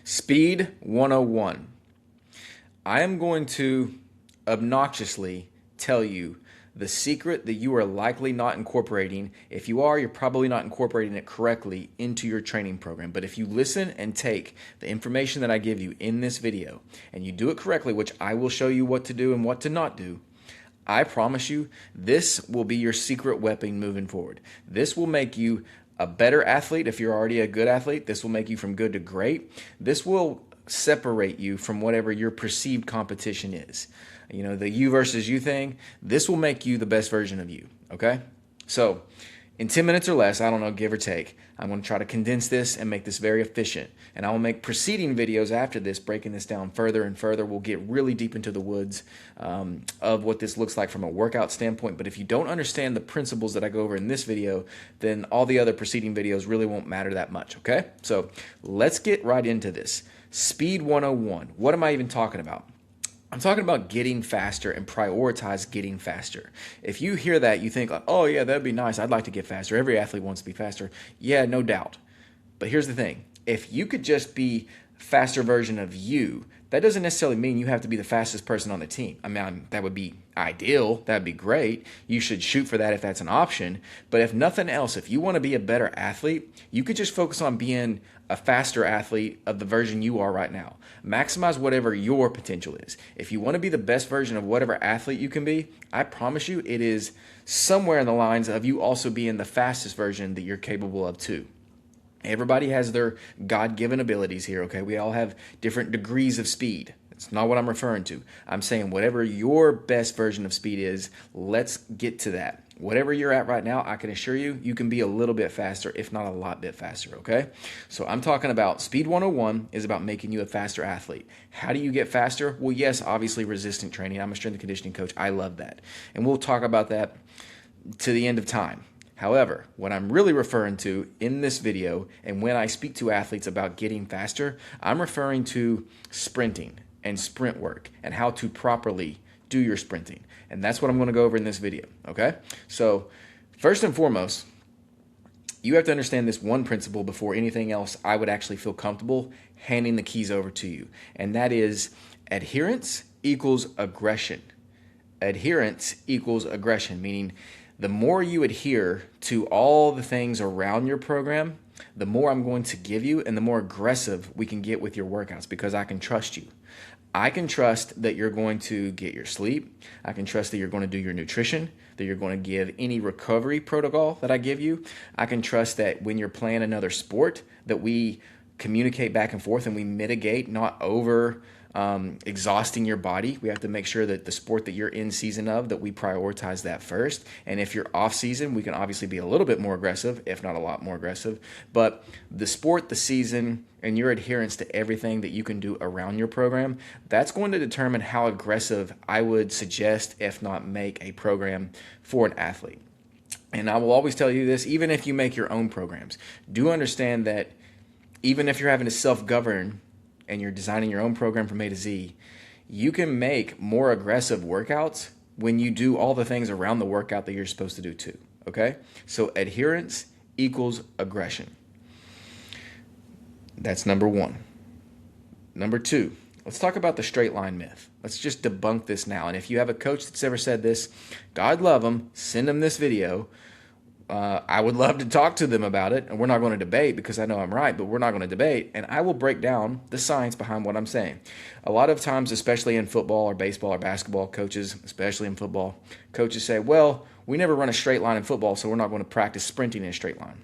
Speed 101. I am going to obnoxiously tell you the secret that you are likely not incorporating. If you are, you're probably not incorporating it correctly into your training program. But if you listen and take the information that I give you in this video and you do it correctly, which I will show you what to do and what to not do, I promise you this will be your secret weapon moving forward. This will make you a better athlete if you're already a good athlete. This will make you from good to great. This will separate you from whatever your perceived competition is. You know, the you versus you thing, this will make you the best version of you, okay? So in 10 minutes or less, I don't know, give or take, I'm going to try to condense this and make this very efficient. And I will make preceding videos after this, breaking this down further and further. We'll get really deep into the woods of what this looks like from a workout standpoint. But if you don't understand the principles that I go over in this video, then all the other preceding videos really won't matter that much, okay? So let's get right into this. Speed 101. What am I even talking about? I'm talking about getting faster and prioritize getting faster. If you hear that, you think, like, oh yeah, that'd be nice. I'd like to get faster. Every athlete wants to be faster. Yeah, no doubt. But here's the thing. If you could just be a faster version of you, that doesn't necessarily mean you have to be the fastest person on the team. I mean, that would be ideal. That'd be great. You should shoot for that if that's an option. But if nothing else, if you want to be a better athlete, you could just focus on being a faster athlete of the version you are right now. Maximize whatever your potential is. If you want to be the best version of whatever athlete you can be, I promise you it is somewhere in the lines of you also being the fastest version that you're capable of too. Everybody has their God-given abilities here, okay? We all have different degrees of speed. That's not what I'm referring to. I'm saying whatever your best version of speed is, let's get to that. Whatever you're at right now, I can assure you, you can be a little bit faster, if not a lot bit faster, okay? So I'm talking about Speed 101 is about making you a faster athlete. How do you get faster? Well, yes, obviously resistant training. I'm a strength and conditioning coach. I love that. And we'll talk about that to the end of time. However, what I'm really referring to in this video and when I speak to athletes about getting faster, I'm referring to sprinting and sprint work and how to properly do your sprinting. And that's what I'm going to go over in this video, okay? So first and foremost, you have to understand this one principle before anything else I would actually feel comfortable handing the keys over to you. And that is adherence equals aggression. Adherence equals aggression, meaning the more you adhere to all the things around your program, the more I'm going to give you and the more aggressive we can get with your workouts because I can trust you. I can trust that you're going to get your sleep. I can trust that you're going to do your nutrition, that you're going to give any recovery protocol that I give you. I can trust that when you're playing another sport that we communicate back and forth and we mitigate, not over exhausting your body. We have to make sure that the sport that you're in season of, that we prioritize that first. And if you're off season, we can obviously be a little bit more aggressive, if not a lot more aggressive. But the sport, the season, and your adherence to everything that you can do around your program, that's going to determine how aggressive I would suggest, if not make, a program for an athlete. And I will always tell you this, even if you make your own programs, do understand that even if you're having to self-govern and you're designing your own program from A to Z, you can make more aggressive workouts when you do all the things around the workout that you're supposed to do too, okay? So adherence equals aggression. That's number one. Number two, let's talk about the straight line myth. Let's just debunk this now. And if you have a coach that's ever said this, God love them, send them this video. I would love to talk to them about it, and we're not going to debate because I know I'm right, but we're not going to debate, and I will break down the science behind what I'm saying. A lot of times, especially in football or baseball or basketball, coaches, especially in football, coaches say, well, we never run a straight line in football, so we're not going to practice sprinting in a straight line.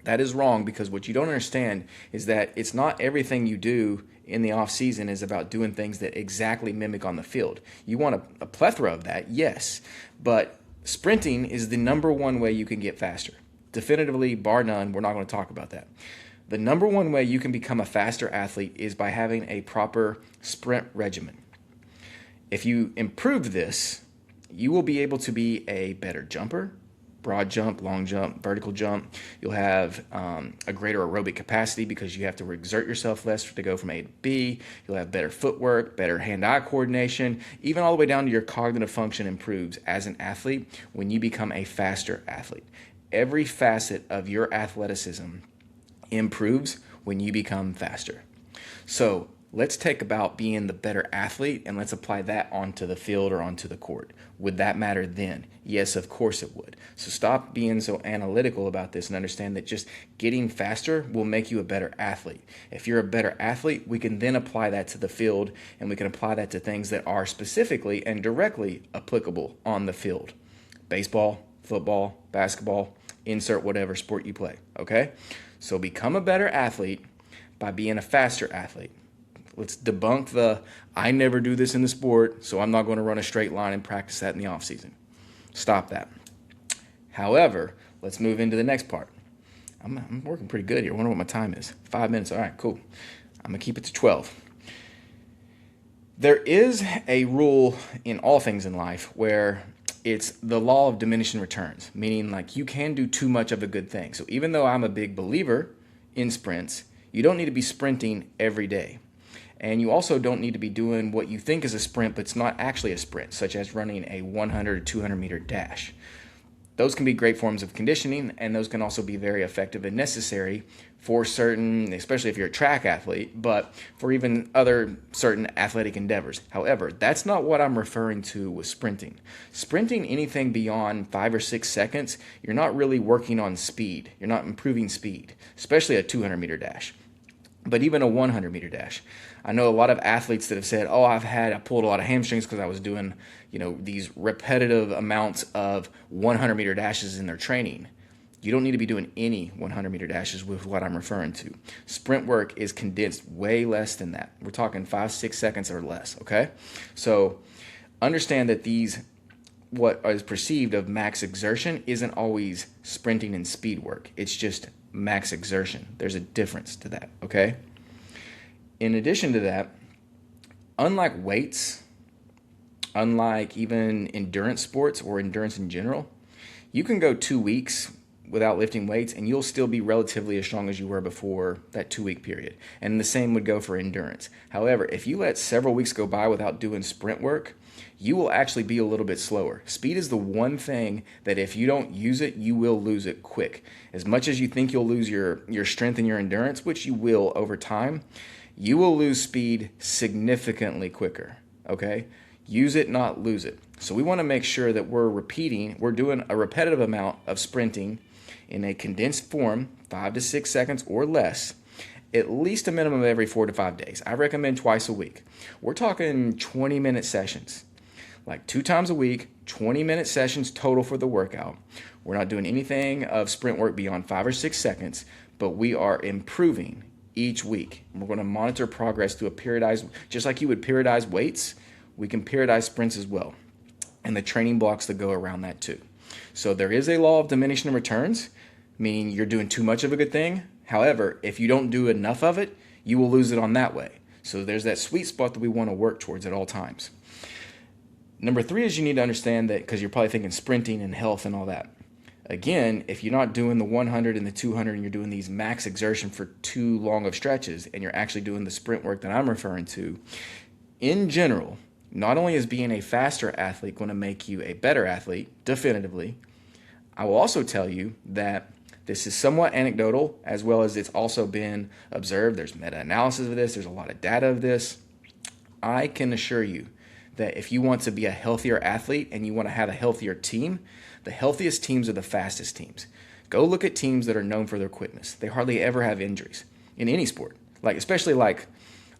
That is wrong because what you don't understand is that it's not everything you do in the off season is about doing things that exactly mimic on the field. You want a plethora of that, yes, but sprinting is the number one way you can get faster. Definitively, bar none, we're not going to talk about that. The number one way you can become a faster athlete is by having a proper sprint regimen. If you improve this, you will be able to be a better jumper, broad jump, long jump, vertical jump. You'll have a greater aerobic capacity because you have to exert yourself less to go from A to B. You'll have better footwork, better hand-eye coordination, even all the way down to your cognitive function improves as an athlete when you become a faster athlete. Every facet of your athleticism improves when you become faster. So let's take about being the better athlete and let's apply that onto the field or onto the court. Would that matter then? Yes, of course it would. So stop being so analytical about this and understand that just getting faster will make you a better athlete. If you're a better athlete, we can then apply that to the field and we can apply that to things that are specifically and directly applicable on the field. Baseball, football, basketball, insert whatever sport you play, okay? So become a better athlete by being a faster athlete. Let's debunk the I never do this in the sport, so I'm not going to run a straight line and practice that in the off season. Stop that. However, let's move into the next part. I'm working pretty good here. I wonder what my time is. 5 minutes. All right, cool. I'm going to keep it to 12. There is a rule in all things in life where it's the law of diminishing returns, meaning like you can do too much of a good thing. So even though I'm a big believer in sprints, you don't need to be sprinting every day. And you also don't need to be doing what you think is a sprint, but it's not actually a sprint, such as running a 100 or 200 meter dash. Those can be great forms of conditioning, and those can also be very effective and necessary for certain, especially if you're a track athlete, but for even other certain athletic endeavors. However, that's not what I'm referring to with sprinting. Sprinting anything beyond 5 or 6 seconds, you're not really working on speed. You're not improving speed, especially a 200 meter dash. But even a 100 meter dash. I know a lot of athletes that have said, oh, I pulled a lot of hamstrings because I was doing, these repetitive amounts of 100 meter dashes in their training. You don't need to be doing any 100 meter dashes with what I'm referring to. Sprint work is condensed way less than that. We're talking 5-6 seconds or less, okay? So understand that what is perceived of max exertion isn't always sprinting and speed work. It's just max exertion. There's a difference to that, okay? In addition to that, unlike weights, unlike even endurance sports or endurance in general, you can go 2 weeks without lifting weights and you'll still be relatively as strong as you were before that 2-week period. And the same would go for endurance. However, if you let several weeks go by without doing sprint work, you will actually be a little bit slower. Speed is the one thing that if you don't use it, you will lose it quick. As much as you think you'll lose your strength and your endurance, which you will over time, you will lose speed significantly quicker, okay? Use it, not lose it. So we want to make sure that we're doing a repetitive amount of sprinting in a condensed form, 5 to 6 seconds or less, at least a minimum of every 4 to 5 days. I recommend twice a week. We're talking 20-minute sessions, like 2 times a week, 20-minute sessions total for the workout. We're not doing anything of sprint work beyond 5 or 6 seconds, but we are improving each week. We're going to monitor progress through a periodized, just like you would periodize weights, we can periodize sprints as well, and the training blocks that go around that too. So there is a law of diminishing returns, meaning you're doing too much of a good thing. However, if you don't do enough of it, you will lose it on that way. So there's that sweet spot that we want to work towards at all times. Number 3 is you need to understand that, because you're probably thinking sprinting and health and all that. Again, if you're not doing the 100 and the 200 and you're doing these max exertion for too long of stretches and you're actually doing the sprint work that I'm referring to, in general, not only is being a faster athlete going to make you a better athlete, definitively, I will also tell you that this is somewhat anecdotal, as well as it's also been observed. There's meta-analysis of this. There's a lot of data of this. I can assure you that if you want to be a healthier athlete and you want to have a healthier team, the healthiest teams are the fastest teams. Go look at teams that are known for their quickness. They hardly ever have injuries in any sport, especially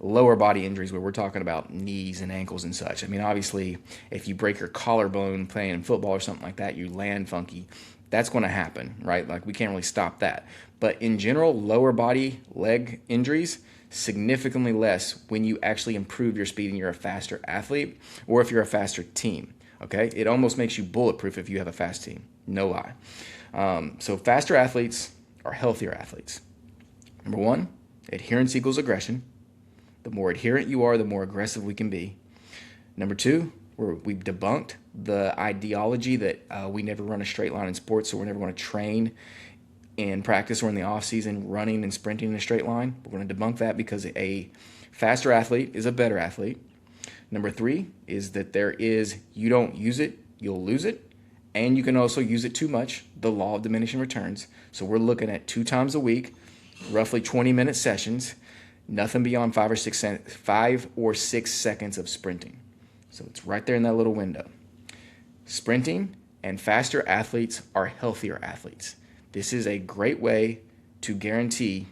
lower body injuries where we're talking about knees and ankles and such. I mean, obviously, if you break your collarbone playing in football or something like that, you land funky, that's going to happen, right? We can't really stop that. But in general, lower body leg injuries, significantly less when you actually improve your speed and you're a faster athlete or if you're a faster team, okay? It almost makes you bulletproof if you have a fast team, no lie. So faster athletes are healthier athletes. Number 1, adherence equals aggression. The more adherent you are, the more aggressive we can be. Number 2, we've debunked the ideology that we never run a straight line in sports, so we're never going to train in practice or in the off season running and sprinting in a straight line. We're going to debunk that because a faster athlete is a better athlete. Number 3 is that you don't use it, you'll lose it, and you can also use it too much, the law of diminishing returns. So we're looking at 2 times a week, roughly 20-minute sessions. Nothing beyond 5 or 6 seconds of sprinting. So it's right there in that little window. Sprinting and faster athletes are healthier athletes. This is a great way to guarantee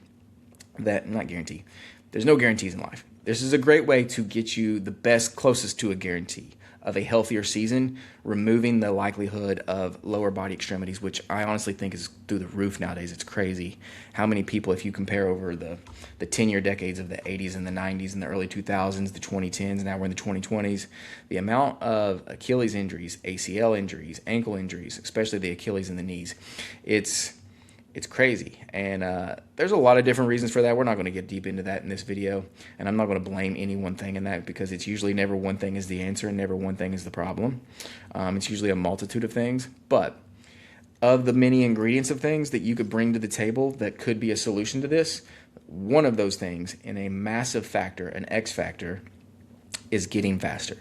that, not guarantee, there's no guarantees in life. This is a great way to get you the best, closest to a guarantee of a healthier season, removing the likelihood of lower body extremities, which I honestly think is through the roof nowadays. It's crazy how many people, if you compare over the 10-year decades of the 80s and the 90s and the early 2000s, the 2010s, now we're in the 2020s, the amount of Achilles injuries, ACL injuries, ankle injuries, especially the Achilles and the knees, it's crazy. And there's a lot of different reasons for that. We're not going to get deep into that in this video. And I'm not going to blame any one thing in that, because it's usually never one thing is the answer and never one thing is the problem. It's usually a multitude of things. But of the many ingredients of things that you could bring to the table that could be a solution to this, one of those things, in a massive factor, an X factor, is getting faster.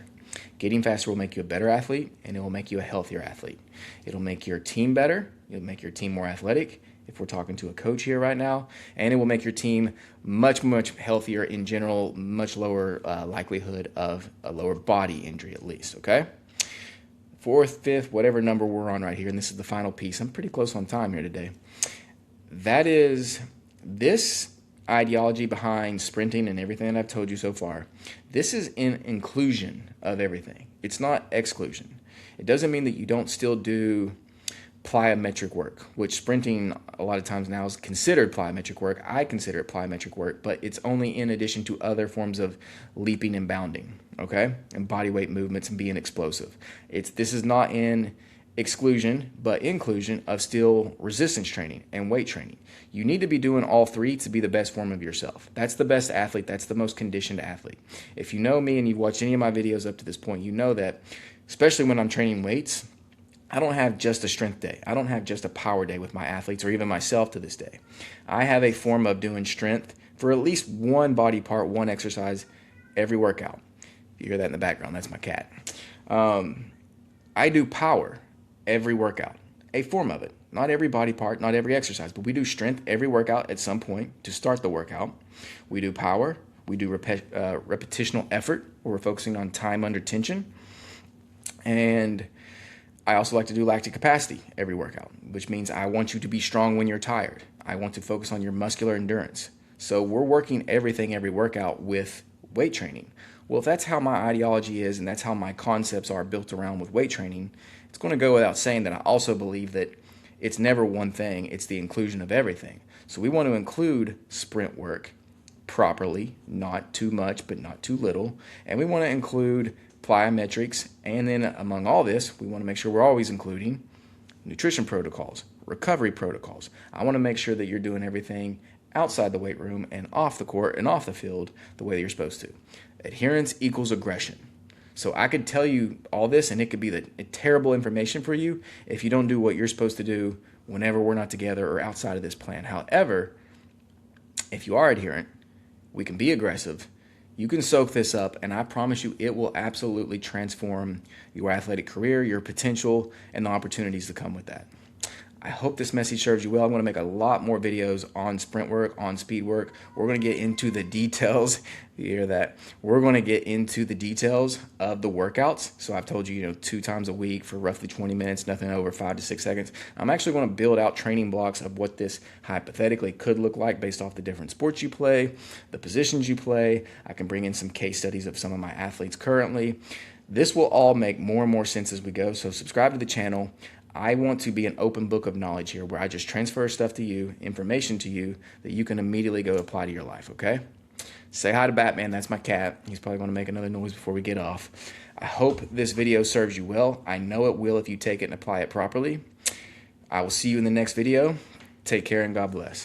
Getting faster will make you a better athlete, and it will make you a healthier athlete. It'll make your team better. It'll make your team more athletic, if we're talking to a coach here right now, and it will make your team much, much healthier in general, much lower likelihood of a lower body injury at least, okay? Fourth, fifth, whatever number we're on right here, and this is the final piece. I'm pretty close on time here today. That is this ideology behind sprinting and everything that I've told you so far. This is an inclusion of everything. It's not exclusion. It doesn't mean that you don't still do plyometric work, which sprinting a lot of times now is considered plyometric work. I consider it plyometric work, but it's only in addition to other forms of leaping and bounding, okay? And body weight movements and being explosive. This is not in exclusion, but inclusion of still resistance training and weight training. You need to be doing all three to be the best form of yourself. That's the best athlete. That's the most conditioned athlete. If you know me and you've watched any of my videos up to this point, you know that, especially when I'm training weights, I don't have just a strength day. I don't have just a power day with my athletes or even myself to this day. I have a form of doing strength for at least one body part, one exercise every workout. If you hear that in the background, that's my cat. I do power every workout, a form of it. Not every body part, not every exercise, but we do strength every workout at some point to start the workout. We do power. We do repetitional effort, where we're focusing on time under tension. And I also like to do lactic capacity every workout, which means I want you to be strong when you're tired. I want to focus on your muscular endurance. So we're working everything every workout with weight training. Well, if that's how my ideology is and that's how my concepts are built around with weight training, it's going to go without saying that I also believe that it's never one thing, it's the inclusion of everything. So we want to include sprint work properly, not too much, but not too little. And we want to include plyometrics, and then among all this, we want to make sure we're always including nutrition protocols, recovery protocols. I want to make sure that you're doing everything outside the weight room and off the court and off the field the way that you're supposed to. Adherence equals aggression. So I could tell you all this, and it could be terrible information for you if you don't do what you're supposed to do whenever we're not together or outside of this plan. However, if you are adherent, we can be aggressive. You can soak this up, and I promise you it will absolutely transform your athletic career, your potential, and the opportunities that come with that. I hope this message serves you well. I'm going to make a lot more videos on sprint work, on speed work. We're going to get into the details. You hear that? We're going to get into the details of the workouts. So I've told you, 2 times a week for roughly 20 minutes, nothing over 5 to 6 seconds. I'm actually going to build out training blocks of what this hypothetically could look like based off the different sports you play, the positions you play. I can bring in some case studies of some of my athletes currently. This will all make more and more sense as we go. So subscribe to the channel. I want to be an open book of knowledge here where I just transfer stuff to you, information to you that you can immediately go apply to your life, okay? Say hi to Batman. That's my cat. He's probably going to make another noise before we get off. I hope this video serves you well. I know it will if you take it and apply it properly. I will see you in the next video. Take care and God bless.